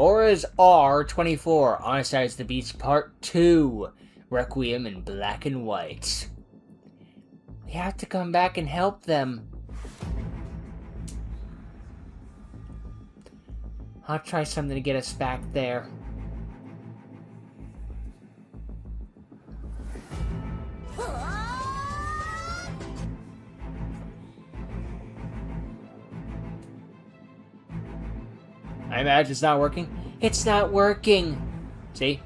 Aura's R24, Honest as the Beast Part 2. Requiem in black and white. We have to come back and help them. I'll try something to get us back there. I imagine it's not working. It's not working! See?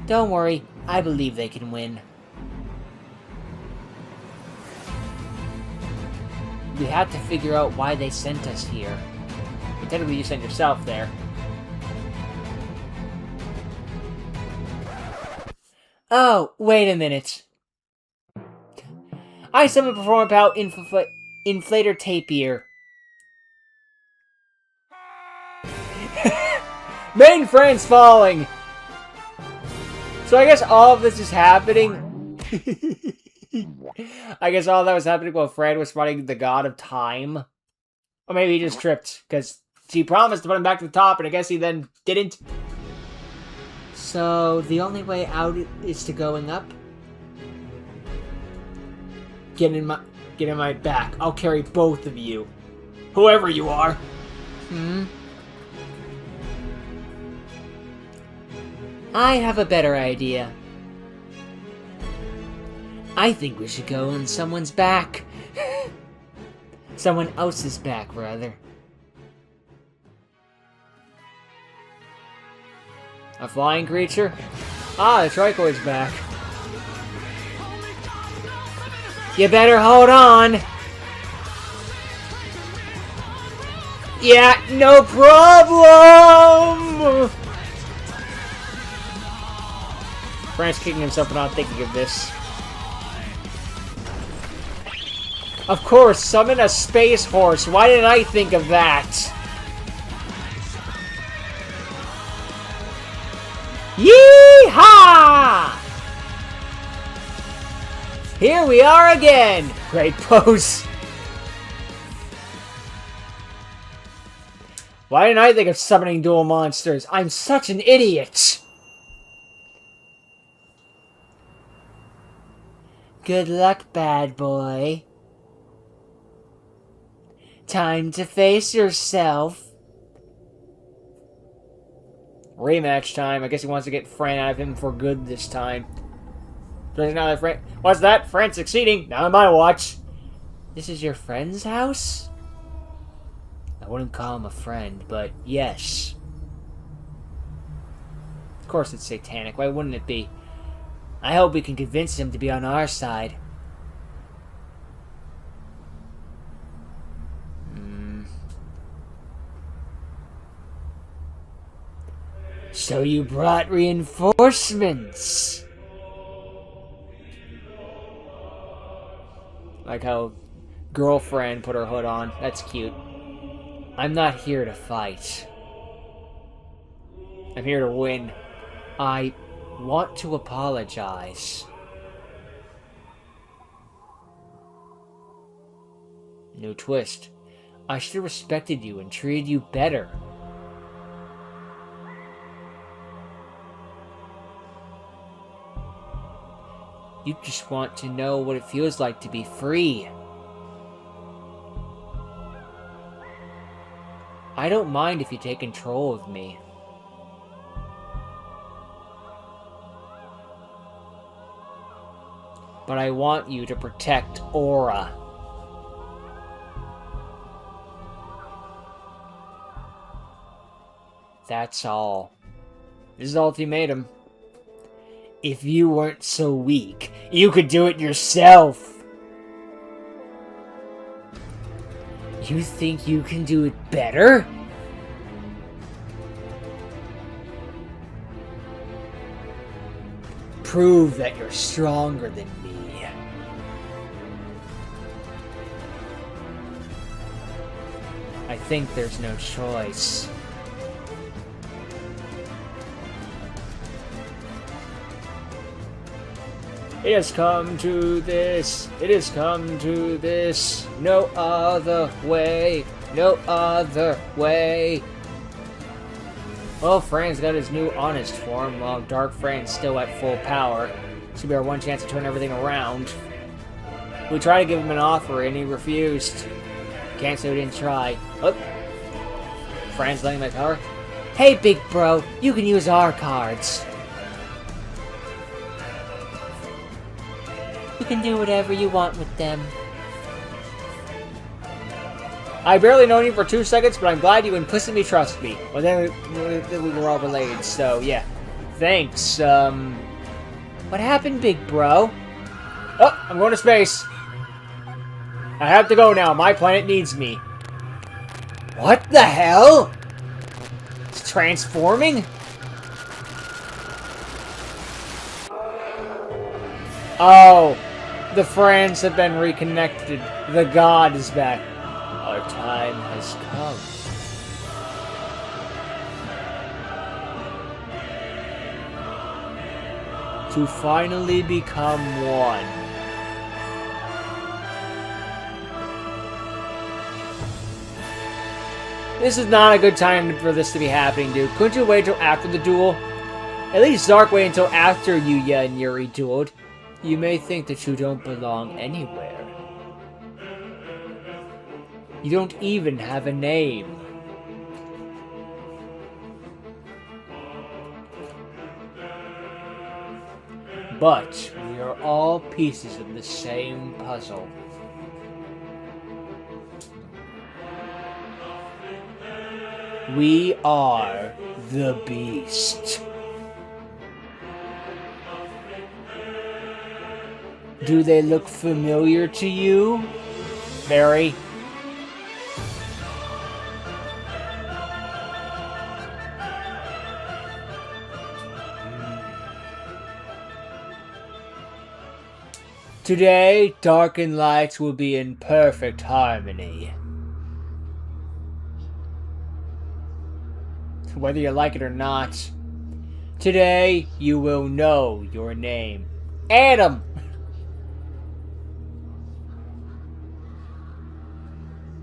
Don't worry, I believe they can win. We have to figure out why they sent us here. But technically you sent yourself there. Oh, wait a minute. I summon Performer Pow Inflator Tapier. Main Fran's falling! So I guess all of this is happening... I guess all that was happening while Fran was fighting the god of time. Or maybe he just tripped, because she promised to put him back to the top, and I guess he then didn't. So, the only way out is to going up? Get in my back. I'll carry both of you. Whoever you are. I have a better idea. I think we should go on someone's back. Someone else's back, rather. A flying creature? Ah, the Tricoid's back. You better hold on! Yeah, no problem! Fran's kicking himself for not thinking of this. Of course, summon a space horse. Why didn't I think of that? Yee-haw! Here we are again! Great pose. Why didn't I think of summoning dual monsters? I'm such an idiot! Good luck, bad boy. Time to face yourself. Rematch time. I guess he wants to get Fran out of him for good this time. Now that Fran... What's that? Fran succeeding. Not on my watch. This is your friend's house? I wouldn't call him a friend, but yes. Of course it's satanic. Why wouldn't it be? I hope we can convince him to be on our side. So you brought reinforcements! Like how girlfriend put her hood on. That's cute. I'm not here to fight. I'm here to win. I want to apologize. New twist. I should have respected you and treated you better. You just want to know what it feels like to be free. I don't mind if you take control of me. But I want you to protect Aura. That's all. This is the ultimatum. If you weren't so weak, you could do it yourself. You think you can do it better? Prove that you're stronger than me. I think there's no choice. It has come to this. It has come to this. No other way. No other way. Well, Fran's got his new honest form, while Dark Fran's still at full power. This will be our one chance to turn everything around. We tried to give him an offer, and he refused. Can't say we didn't try. Oh. Fran's letting my power. Hey, big bro, you can use our cards. You can do whatever you want with them. I barely known you for 2 seconds, but I'm glad you implicitly trust me. Well, then we were all related, so yeah. Thanks, What happened, big bro? Oh, I'm going to space. I have to go now. My planet needs me. What the hell? It's transforming? Oh, the Frans have been reconnected. The god is back. Our time has come. To finally become one. This is not a good time for this to be happening, dude. Couldn't you wait till after the duel? At least Zark wait until after Yuya and Yuri dueled. You may think that you don't belong anywhere. You don't even have a name. But we are all pieces of the same puzzle. We are the Beast. Do they look familiar to you? Very. Today, dark and light will be in perfect harmony. Whether you like it or not, today you will know your name. Adam!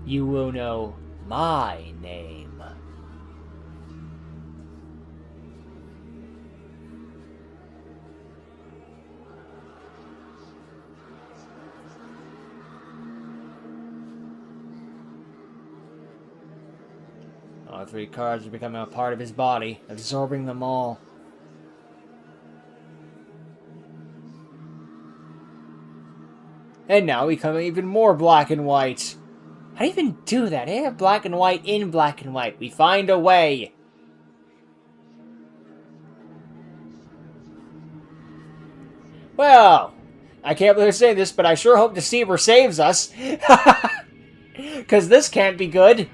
You will know my name. All 3 cards are becoming a part of his body, absorbing them all. And now becoming even more black and white. How do you even do that? They have black and white in black and white. We find a way. Well, I can't believe I'm saying this, but I sure hope Deceiver saves us. Because this can't be good.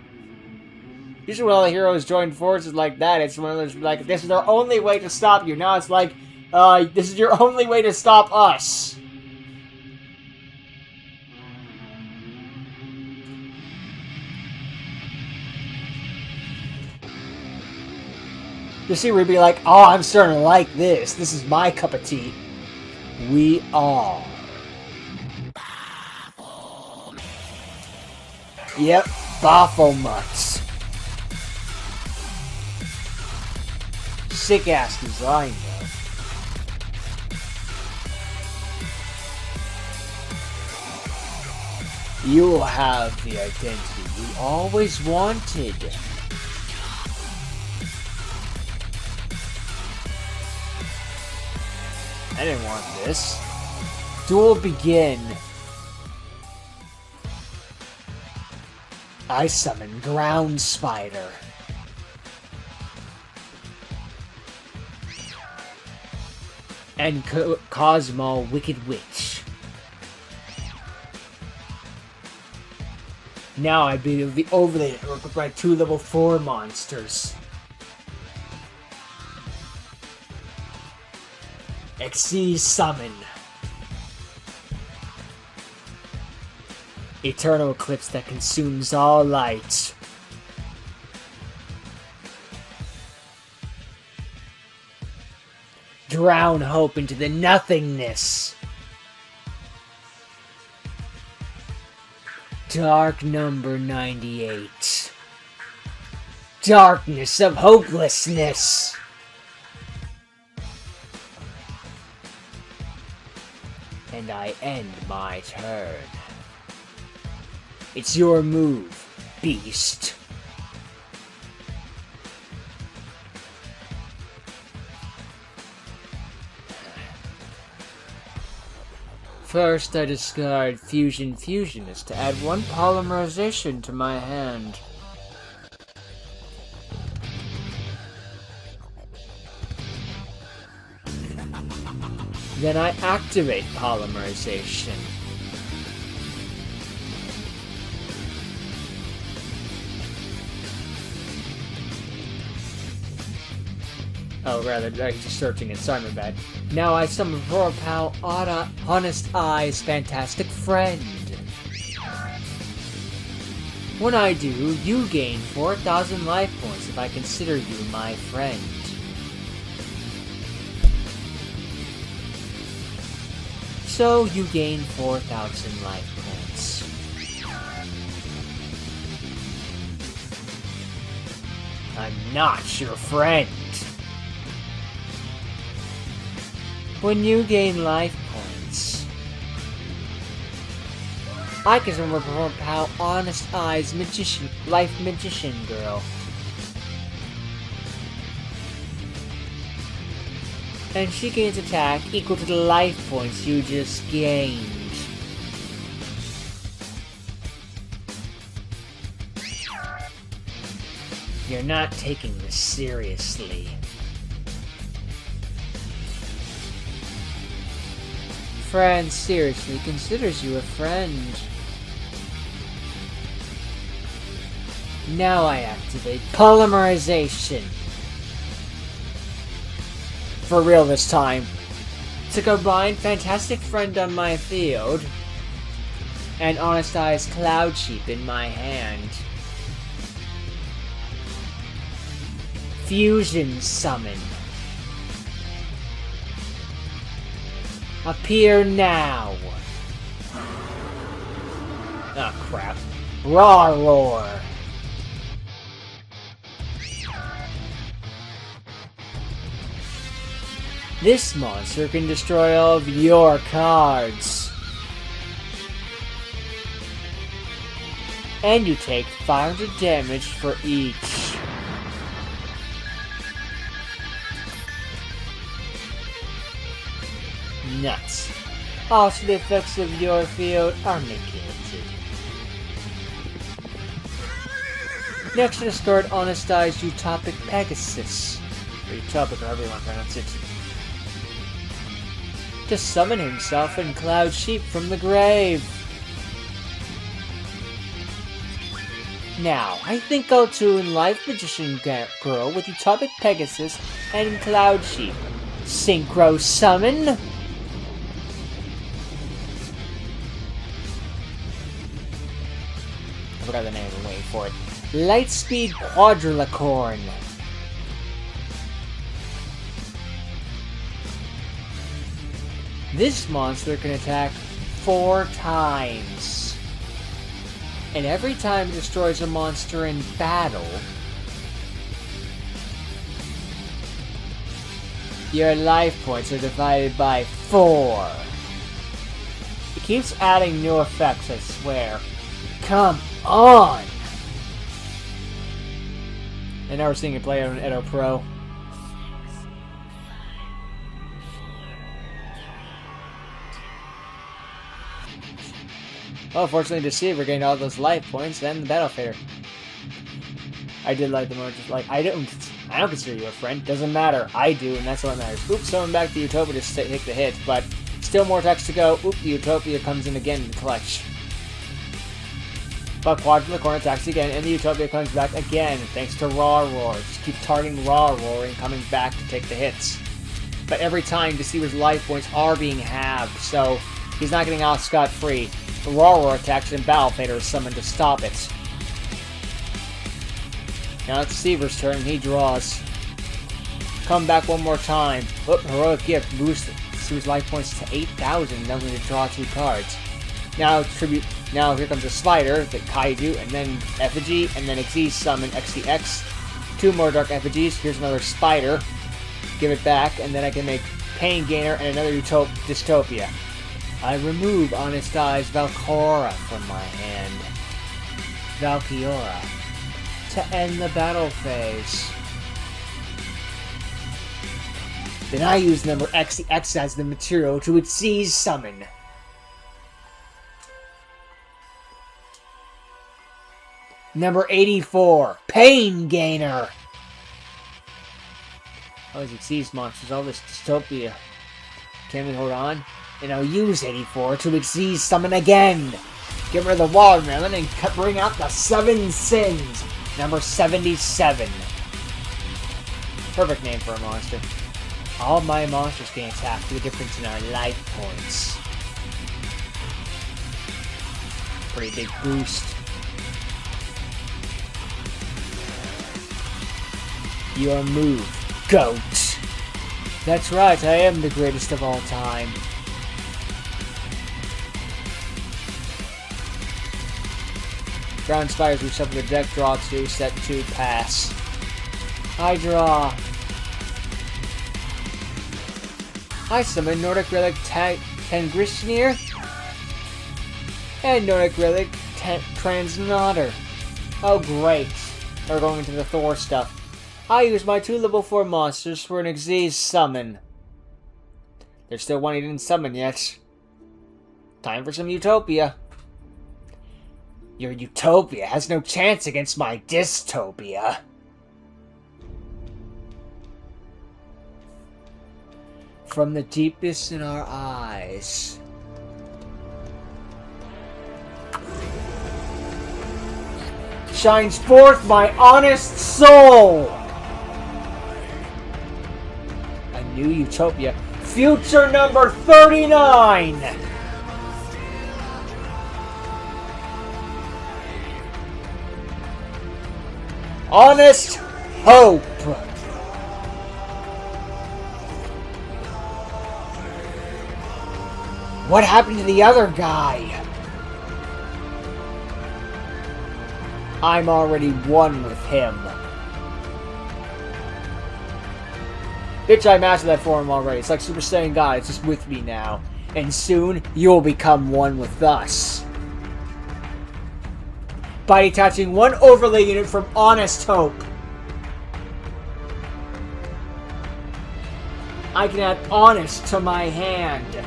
Usually when all the heroes join forces like that, it's one of those, like, this is their only way to stop you. Now it's like, this is your only way to stop us. You see, we'd be like, oh, I'm starting to like this. This is my cup of tea. We are. Yep, Baphomets. Sick-ass design, though. You'll have the identity you always wanted. I didn't want this. Duel begin. I summon Ground Spider. And Cosmo Wicked Witch. Now I'd be able to overlay it with my 2 level 4 monsters. Xyz Summon. Eternal Eclipse that consumes all light. Drown hope into the nothingness. Dark number 98. darkness of hopelessness. And I end my turn. It's your move, beast. First, I discard Fusionist to add 1 polymerization to my hand. Then I activate polymerization. Oh, rather, just searching it. Sorry, my bad. Now I summon Roar Pal, Honest Eyes, Fantastic Friend. When I do, you gain 4,000 life points if I consider you my friend. So you gain 4,000 life points. I'm not your friend. When you gain life points, I can summon Power Honest Eyes Magician Girl. And she gains attack equal to the life points you just gained. You're not taking this seriously. Fran seriously considers you a friend. Now I activate polymerization. For real this time. To combine Fantastic Friend on my field and Honest Eyes Cloud Sheep in my hand. Fusion Summon. Appear now. Oh crap. Raw Roar. This monster can destroy all of your cards. And you take 500 damage for each. Nuts. Also, the effects of your field are negated. Next, discard Honest Eyes Utopic Pegasus. Or Utopic, however you want to pronounce it. To summon himself and Cloud Sheep from the grave. Now, I think I'll tune Life Magician Girl with Utopic Pegasus and Cloud Sheep. Synchro Summon! I forgot the name of the way for it. Lightspeed Quadrilicorn. This monster can attack 4 times. And every time it destroys a monster in battle, your life points are divided by 4. It keeps adding new effects, I swear. Come on! And now we're seeing it play out on Edo Pro. Oh, fortunately, Deceiver gained all those life points and the Battle Fader. I did like the more just like I don't consider you a friend. Doesn't matter. I do, and that's what matters. Oops, someone back to Utopia to take the hit, but still more attacks to go. Oop, the Utopia comes in again in the clutch. But Quadrilicorn attacks again, and the Utopia comes back again, thanks to Raw Roar. Just keep targeting Raw Roar and coming back to take the hits. But every time, Deceiver's life points are being halved, so he's not getting off scot-free. The Raw Roar attacks and Battle Fader is summoned to stop it. Now it's Deceiver's turn, he draws. Come back one more time. Oop, Heroic Gift boosts Deceiver's life points to 8,000, now going to draw 2 cards. Now here comes a Spider, the Kaiju, and then Effigy, and then Xyz summon XCX. 2 more dark effigies. Here's another spider. Give it back, and then I can make Pain Gainer and another Dystopia. I remove Honest Eye's Valcora from my hand. Valkiora. To end the battle phase. Then I use number X as the material to Exceed Summon. Number 84, Pain Gainer. All these Exceed monsters, all this Dystopia. Can we hold on? And I'll use 84 to Exceed Summon again. Get rid of the watermelon and bring out the 7 Sins. Number 77. Perfect name for a monster. All my monsters can attack for the difference in our life points. Pretty big boost. Your move, Goat. That's right, I am the greatest of all time. Ground spiders we shuffle the deck, draw 2, set 2, pass. I draw. I summon Nordic Relic Tangrishnir and Nordic Relic Transnotter. Oh great, we're going into the Thor stuff. I use my 2 level 4 monsters for an Exceed Summon. There's still one he didn't summon yet. Time for some Utopia. Your Utopia has no chance against my Dystopia. From the deepest in our eyes. Shines forth my honest soul! A new Utopia. Future number 39! Honest Hope! What happened to the other guy? I'm already one with him. Bitch, I mastered that form already. It's like Super Saiyan God. It's just with me now. And soon, you'll become one with us. By attaching 1 overlay unit from Honest Hope. I can add Honest to my hand.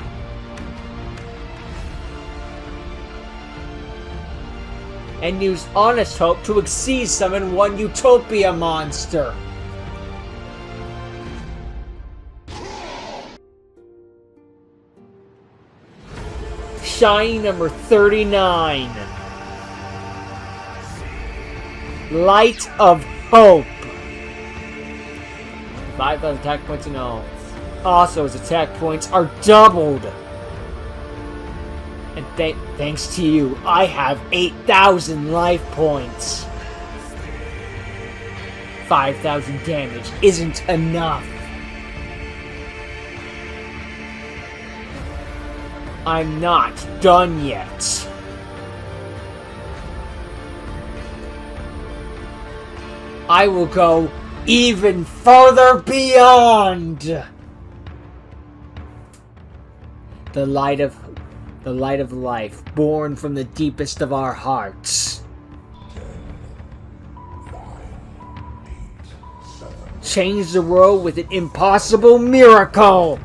And use Honest Hope to Exceed Summon 1 Utopia monster. Shiny number 39. Light of Hope. 5,000 attack points and all. Also, his attack points are doubled. And thanks to you, I have 8,000 life points. 5,000 damage isn't enough. I'm not done yet. I will go even further beyond. The light of life, born from the deepest of our hearts. 10, 9, 8, 7. Change the world with an impossible miracle.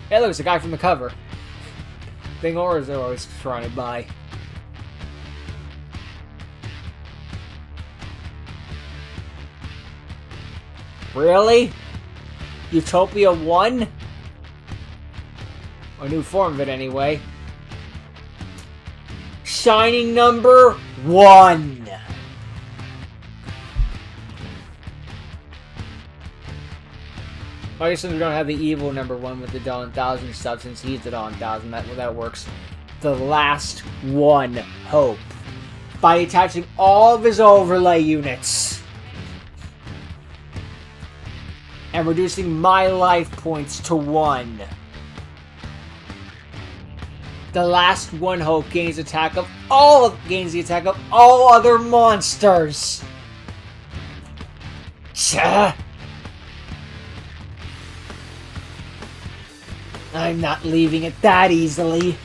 Hey, look, it's a guy from the cover. Thing auras are always surrounded by. Really? Utopia 1? A new form of it, anyway. Shining number 1! I guess we don't have the evil number 1 with the Dawn 1000 stuff, since he's the Dawn 1000. That works. The last one, Hope. By attaching all of his overlay units. And reducing my life points to 1. The last one hope gains the attack of all other monsters. Tch. I'm not leaving it that easily.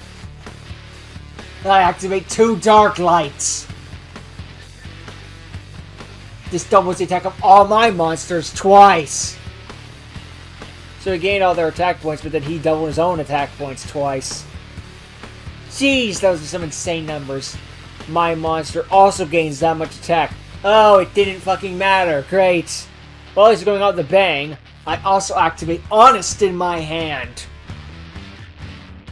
I activate 2 dark lights. This doubles the attack of all my monsters twice. So he gained all their attack points, but then he doubled his own attack points twice. Jeez, those are some insane numbers. My monster also gains that much attack. Oh, it didn't fucking matter. Great. While he's going out with the bang, I also activate Honest in my hand.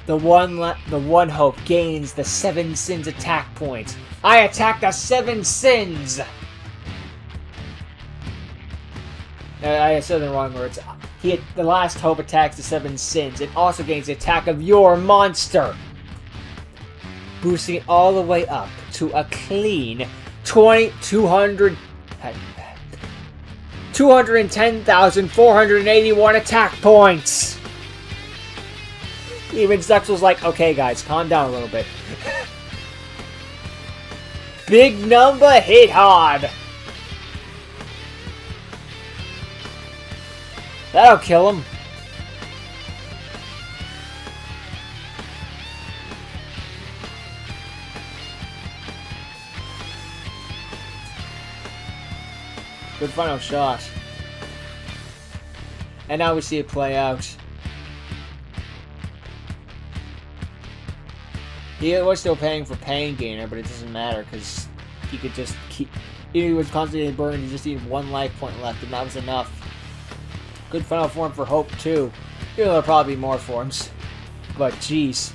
The one hope gains the 7 sins attack points. I attack the 7 sins! I said the wrong words. The last hope attacks the 7 sins. It also gains the attack of your monster, boosting it all the way up to a clean 210,481 attack points. Even Stux was like, okay guys, calm down a little bit. Big number hit hard. That'll kill him. Good final shot. And now we see it play out. He was still paying for Pain Gainer, but it doesn't matter because he could just keep. He was constantly burned. He just needed 1 life point left, and that was enough. Good final form for Hope too. Even though there'll probably be more forms, but jeez.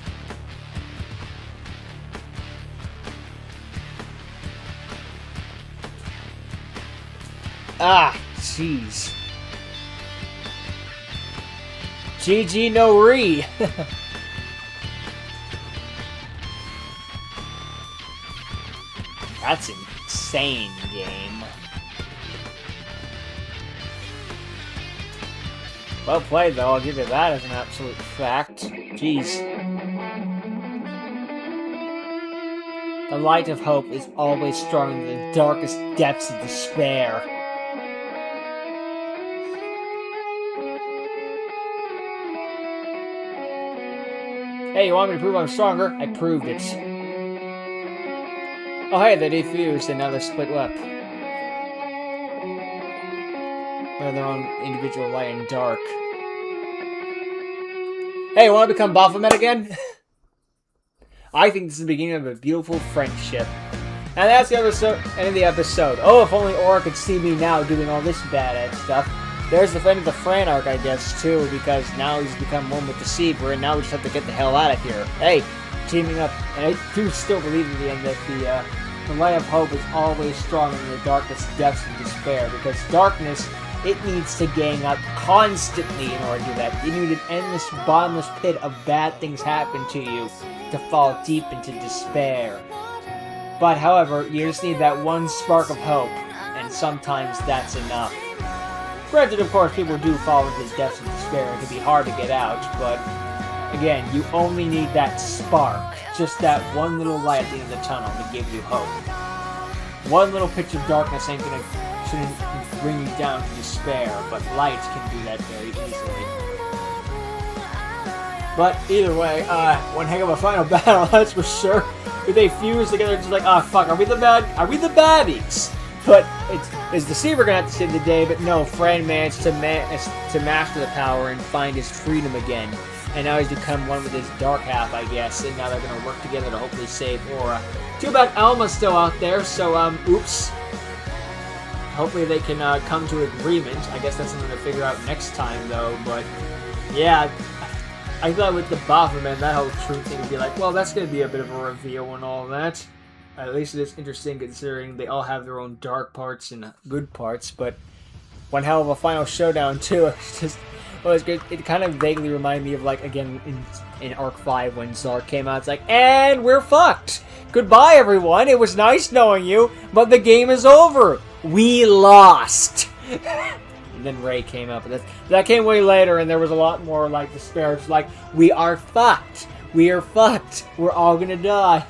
Ah, jeez. GG no re. That's insane, game. Well played, though. I'll give you that as an absolute fact. Jeez. The light of hope is always stronger than the darkest depths of despair. Hey, you want me to prove I'm stronger? I proved it. Oh hey, they defused and now they're split up. They're their own individual light and dark. Hey, want to become Baphomet again? I think this is the beginning of a beautiful friendship. And that's the end of the episode. Oh, if only Aura could see me now doing all this badass stuff. There's the end of the Fran arc, I guess, too, because now he's become one with Deceiver, and now we just have to get the hell out of here. Hey, teaming up. And I do still believe in the end that the light of hope is always stronger than the darkest depths of despair, because darkness, it needs to gang up constantly in order to do that. You need an endless, bottomless pit of bad things happen to you to fall deep into despair. But, however, you just need that one spark of hope, and sometimes that's enough. Granted, of course, people do fall into the depths of despair. It can be hard to get out, but again, you only need that spark. Just that one little light at the end of the tunnel to give you hope. One little pitch of darkness shouldn't bring you down to despair, but light can do that very easily. But either way, one heck of a final battle, that's for sure. If they fuse together, just like, oh fuck, are we the baddies? But is Deceiver gonna have to save the day? But no, Fran managed to master the power and find his freedom again. And now he's become one with his dark half, I guess. And now they're gonna work together to hopefully save Aura. Too bad Alma's still out there, so oops. Hopefully they can come to an agreement. I guess that's something to figure out next time, though. But yeah, I thought with the Baphomet, that whole truth thing would be like, well, that's gonna be a bit of a reveal and all that. At least it is interesting considering they all have their own dark parts and good parts, but one hell of a final showdown too. It's just, well, it's good. It kind of vaguely reminded me of, like, again, in Arc 5 when Zark came out. It's like, and we're fucked! Goodbye, everyone! It was nice knowing you, but the game is over! We lost! And then Ray came up, but that came way later, and there was a lot more, like, despair. It's like, we are fucked! We are fucked. We're all gonna die.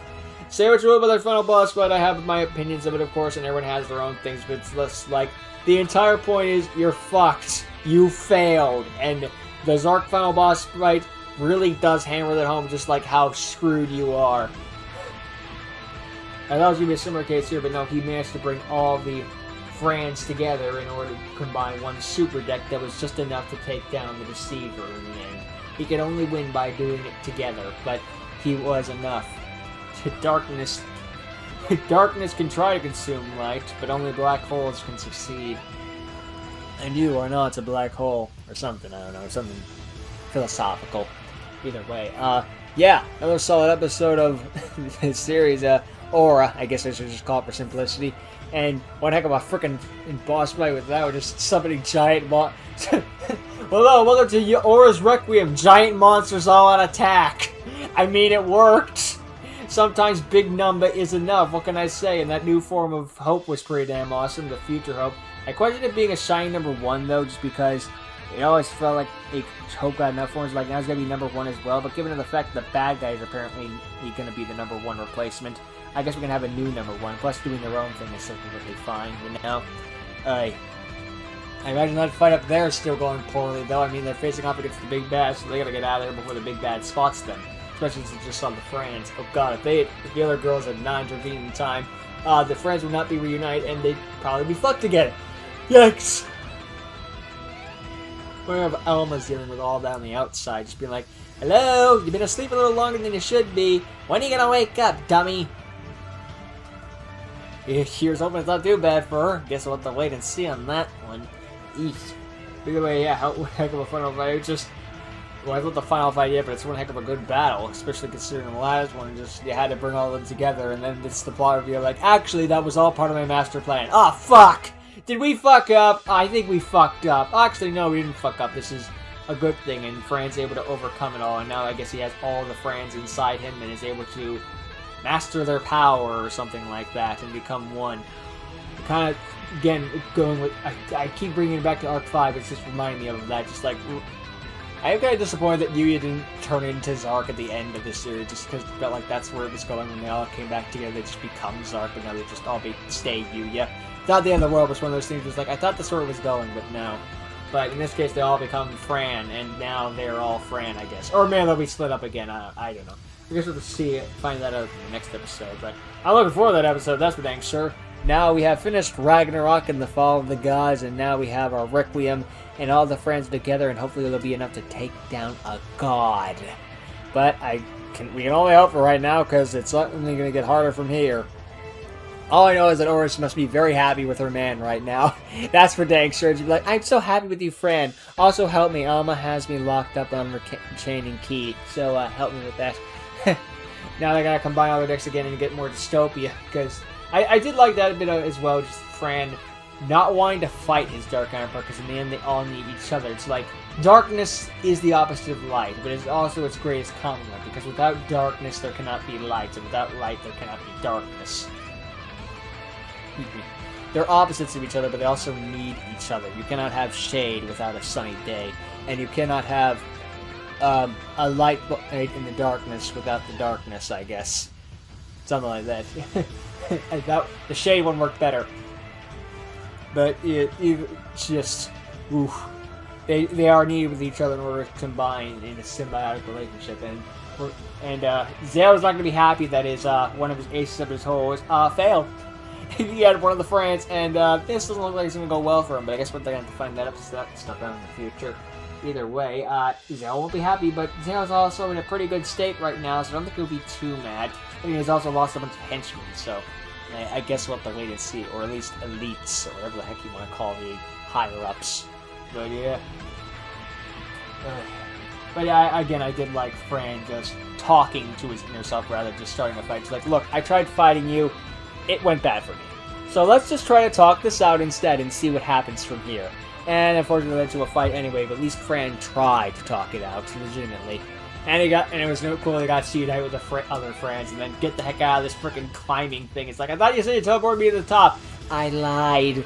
Say what you will about their final boss fight. I have my opinions of it, of course, and everyone has their own things, but it's less like, the entire point is, you're fucked. You failed. And the Zark final boss fight really does hammer that home, just like how screwed you are. I thought it was going to be a similar case here, but no, he managed to bring all the Frans together in order to combine one super deck that was just enough to take down the Deceiver in the end. He could only win by doing it together, but he was enough. Darkness can try to consume light, but only black holes can succeed. And you are not a black hole, or something, I don't know, something philosophical. Either way, yeah, another solid episode of this series, Aura, I guess I should just call it for simplicity. And one heck of a frickin' boss fight with that, with just summoning giant Hello, welcome to Aura's Requiem, giant monsters all on attack. I mean, it worked. Sometimes big number is enough, what can I say? And that new form of Hope was pretty damn awesome, the future Hope. I questioned it being a shiny number 1 though, just because it always felt like Hope got enough forms, like now it's going to be number 1 as well, but given the fact that the bad guy is apparently going to be the number 1 replacement, I guess we can have a new number 1, plus doing their own thing is something really fine, but now, I imagine that fight up there is still going poorly though. I mean, they're facing off against the big bad, so they gotta get out of there before the big bad spots them. Especially since it's just on the Frans. Oh god, if the other girls had not intervened in time, the Frans would not be reunited and they'd probably be fucked together. Yikes! Where if Elma's dealing with all that on the outside, just being like, hello, you've been asleep a little longer than you should be. When are you gonna wake up, dummy? Here's hoping it's not too bad for her. Guess we'll have to wait and see on that one. Eesh. Either way, yeah, heck of a fun fight. Just, well, I thought the final fight yet, but it's one heck of a good battle, especially considering the last one. Just, you had to bring all of them together, and then it's the plot reveal, like, actually, that was all part of my master plan. Oh, fuck! Did we fuck up? I think we fucked up. Actually, no, we didn't fuck up. This is a good thing, and Fran's able to overcome it all, and now I guess he has all the Frans inside him and is able to master their power or something like that and become one. Kind of, again, going with, I keep bringing it back to Arc 5, it's just reminding me of that, just like, I'm kind of disappointed that Yuya didn't turn into Zark at the end of this series, just because it felt like that's where it was going when they all came back together, they just become Zark, but now they just all stay Yuya. It's not the end of the world, but it's one of those things just like, I thought the story was going, but no. But in this case, they all become Fran, and now they're all Fran, I guess. Or maybe they'll be split up again, I don't know. I guess we'll see it, find that out in the next episode, but I'm looking forward to that episode, that's for dang sure. Now we have finished Ragnarok and the Fall of the Gods, and now we have our Requiem and all the friends together, and hopefully it'll be enough to take down a god. But we can only hope for right now, because it's only going to get harder from here. All I know is that Oris must be very happy with her man right now. That's for dang sure. She'd be like, I'm so happy with you, Fran. Also help me. Alma has me locked up on her chaining key, so help me with that. Now they gotta combine all their decks again and get more dystopia, because I did like that a bit as well, just Fran not wanting to fight his dark counterpart, because in the end they all need each other. It's like, darkness is the opposite of light, but it's also its greatest complement, because without darkness there cannot be light, and without light there cannot be darkness. They're opposites of each other, but they also need each other. You cannot have shade without a sunny day, and you cannot have a light in the darkness without the darkness, I guess. Something like that. The shade one worked better. But it's just, oof. They are needed with each other in order to combine in a symbiotic relationship. And Zero's not going to be happy that one of his aces of his hole failed. He had one of the Frans, and this doesn't look like it's going to go well for him, but I guess we're going to have to find that stuff out in the future. Either way, Zero won't be happy, but Zero's also in a pretty good state right now, so I don't think he'll be too mad. I mean, he's also lost a bunch of henchmen, so I guess we'll have to wait and see, or at least elites, or whatever the heck you want to call the higher-ups. But yeah. But yeah, again, I did like Fran just talking to his inner self rather than just starting a fight. He's like, look, I tried fighting you, it went bad for me. So let's just try to talk this out instead and see what happens from here. And unfortunately, it led to a fight anyway, but at least Fran tried to talk it out legitimately. And it was no cool. They got to unite with the other Frans and then get the heck out of this freaking climbing thing. It's like, I thought you said you teleported me to the top. I lied.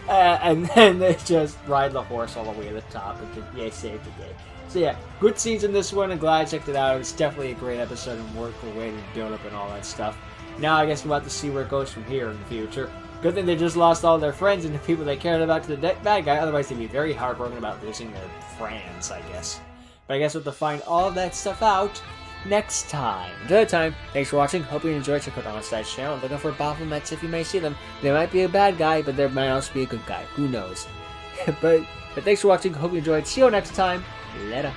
And then they just ride the horse all the way to the top and just, yeah, saved the day. So yeah, good scenes in this one. I'm glad I checked it out. It's definitely a great episode and worked the way to build up and all that stuff. Now I guess we're about to see where it goes from here in the future. Good thing they just lost all their friends and the people they cared about to the bad guy. Otherwise they'd be very heartbroken about losing their friends, I guess. But I guess we'll have to find all of that stuff out next time. Until that time, thanks for watching. Hope you enjoyed. Check out Onside's channel. Looking for Baphomets if you may see them. They might be a bad guy, but they might also be a good guy. Who knows? but thanks for watching. Hope you enjoyed. See you next time. Later.